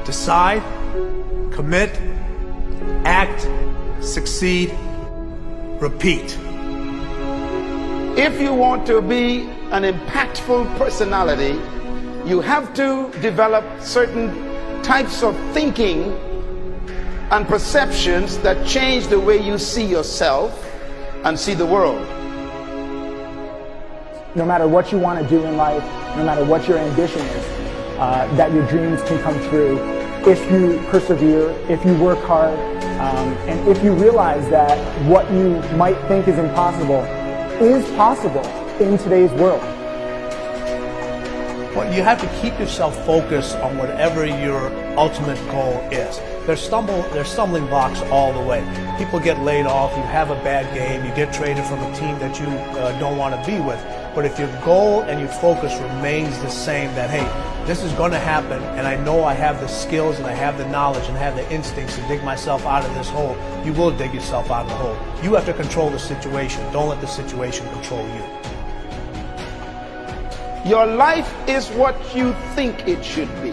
Decide, commit, act, succeed, repeat. If you want to be an impactful personality, you have to develop certain types of thinking and perceptions that change the way you see yourself and see the world. No matter what you want to do in life, no matter what your ambition is, that your dreams can come true if you persevere, if you work hard, and if you realize that what you might think is impossible is possible in today's world. Well, you have to keep yourself focused on whatever your ultimate goal is. There's stumbling blocks all the way. People get laid off, you have a bad game, you get traded from a team that you don't want to be with. But if your goal and your focus remains the same, that hey, this is going to happen, and I know I have the skills and I have the knowledge and I have the instincts to dig myself out of this hole, you will dig yourself out of the hole. You have to control the situation. Don't let the situation control you. Your life is what you think it should be.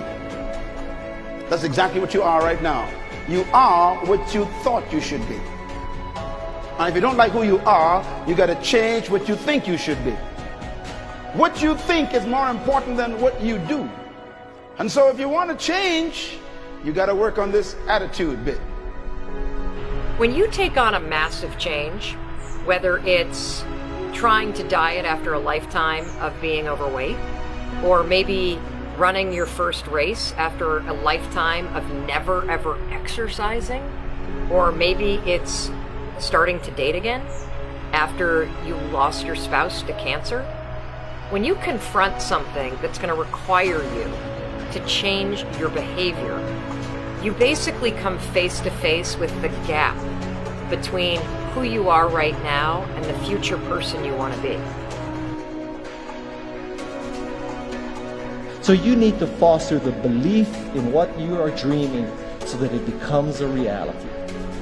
That's exactly what you are right now. You are what you thought you should be. And if you don't like who you are, you got to change what you think you should be. What you think is more important than what you do. And so if you want to change, you got to work on this attitude bit. When you take on a massive change, whether it's trying to diet after a lifetime of being overweight, or maybe running your first race after a lifetime of never ever exercising, or maybe it's starting to date again after you lost your spouse to cancer. When you confront something that's going to require you to change your behavior, you basically come face to face with the gap between who you are right now and the future person you want to be. So you need to foster the belief in what you are dreaming so that it becomes a reality,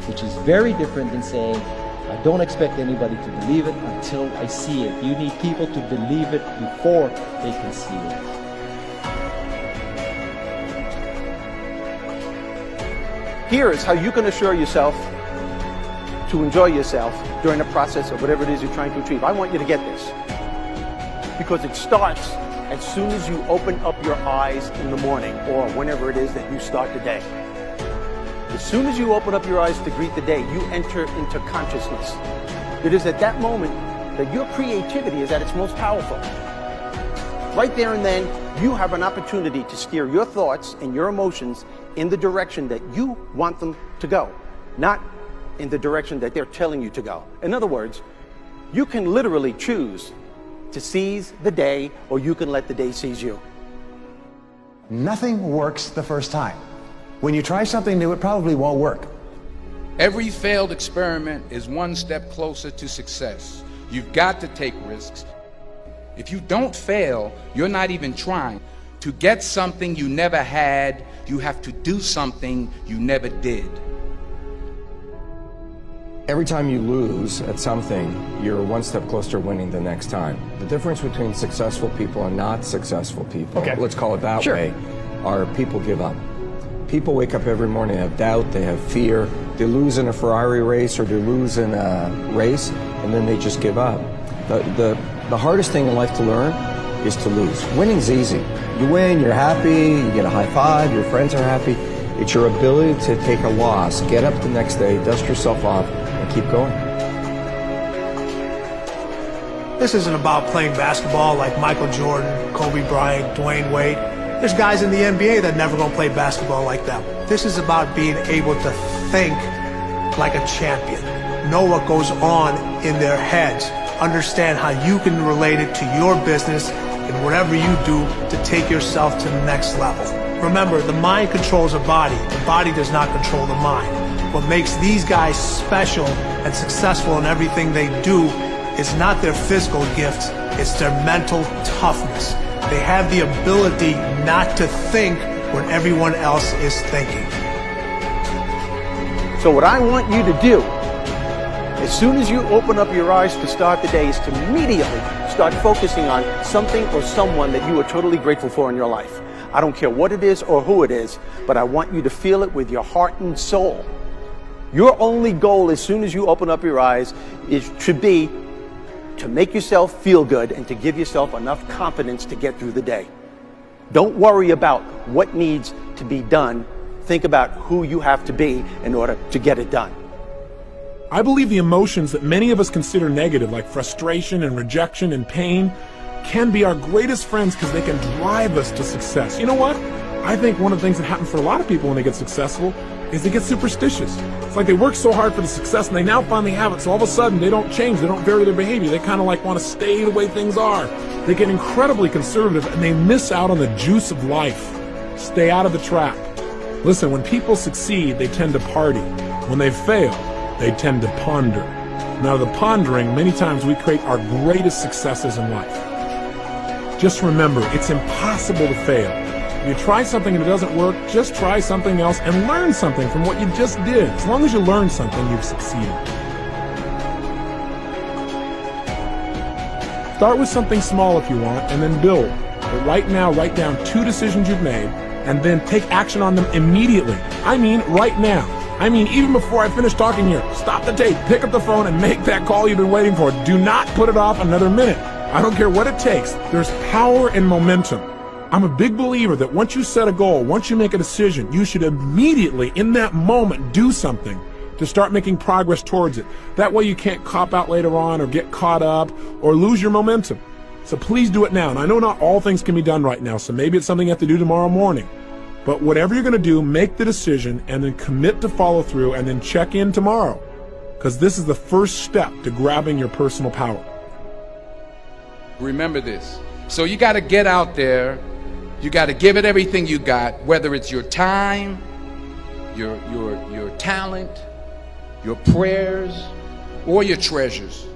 which is very different than saying, I don't expect anybody to believe it until I see it. You need people to believe it before they can see it. Here is how you can assure yourself to enjoy yourself during the process of whatever it is you're trying to achieve. I want you to get this, because it starts as soon as you open up your eyes in the morning, or whenever it is that you start the day. As soon as you open up your eyes to greet the day, you enter into consciousness. It is at that moment that your creativity is at its most powerful. Right there and then, you have an opportunity to steer your thoughts and your emotions in the direction that you want them to go, not in the direction that they're telling you to go. In other words, you can literally choose to seize the day, or you can let the day seize you. Nothing works the first time. When you try something new, it probably won't work. Every failed experiment is one step closer to success. You've got to take risks. If you don't fail, you're not even trying. To get something you never had, you have to do something you never did. Every time you lose at something, you're one step closer to winning the next time. The difference between successful people and not successful people, let's call it that way, are people give up. People wake up every morning, they have doubt, they have fear, they lose in a Ferrari race or they lose in a race, and then they just give up. The hardest thing in life to learn is to lose. Winning's easy. You win, you're happy, you get a high five, your friends are happy. It's your ability to take a loss, get up the next day, dust yourself off, and keep going. This isn't about playing basketball like Michael Jordan, Kobe Bryant, Dwayne Wade. There's guys in the NBA that never gonna play basketball like them. This is about being able to think like a champion, know what goes on in their heads, understand how you can relate it to your business and whatever you do to take yourself to the next level. Remember, the mind controls the body does not control the mind. What makes these guys special and successful in everything they do is not their physical gifts, it's their mental toughness. They have the ability not to think when everyone else is thinking. So what I want you to do, as soon as you open up your eyes to start the day, is to immediately Start focusing on something or someone that you are totally grateful for in your life. I don't care what it is or who it is, but I want you to feel it with your heart and soul. Your only goal as soon as you open up your eyes should be to make yourself feel good and to give yourself enough confidence to get through the day. Don't worry about what needs to be done. Think about who you have to be in order to get it done. I believe the emotions that many of us consider negative, like frustration and rejection and pain, can be our greatest friends because they can drive us to success. You know what? I think one of the things that happens for a lot of people when they get successful is they get superstitious. It's like they work so hard for the success and they now finally have it, so all of a sudden they don't change, they don't vary their behavior, they kind of like want to stay the way things are. They get incredibly conservative and they miss out on the juice of life. Stay out of the trap. Listen, when people succeed, they tend to party. When they fail, they tend to ponder. Now, the pondering, many times we create our greatest successes in life. Just remember, it's impossible to fail. If you try something and it doesn't work, just try something else and learn something from what you just did. As long as you learn something, you've succeeded. Start with something small if you want, and then build. But right now, write down 2 decisions you've made, and then take action on them immediately. I mean, right now. I mean, even before I finish talking here, stop the tape, pick up the phone, and make that call you've been waiting for. Do not put it off another minute. I don't care what it takes. There's power in momentum. I'm a big believer that once you set a goal, once you make a decision, you should immediately, in that moment, do something to start making progress towards it. That way you can't cop out later on or get caught up or lose your momentum. So please do it now. And I know not all things can be done right now, so maybe it's something you have to do tomorrow morning. But whatever you're going to do, make the decision and then commit to follow through and then check in tomorrow. Because this is the first step to grabbing your personal power. Remember this. So you got to get out there. You got to give it everything you got, whether it's your time, your talent, your prayers, or your treasures.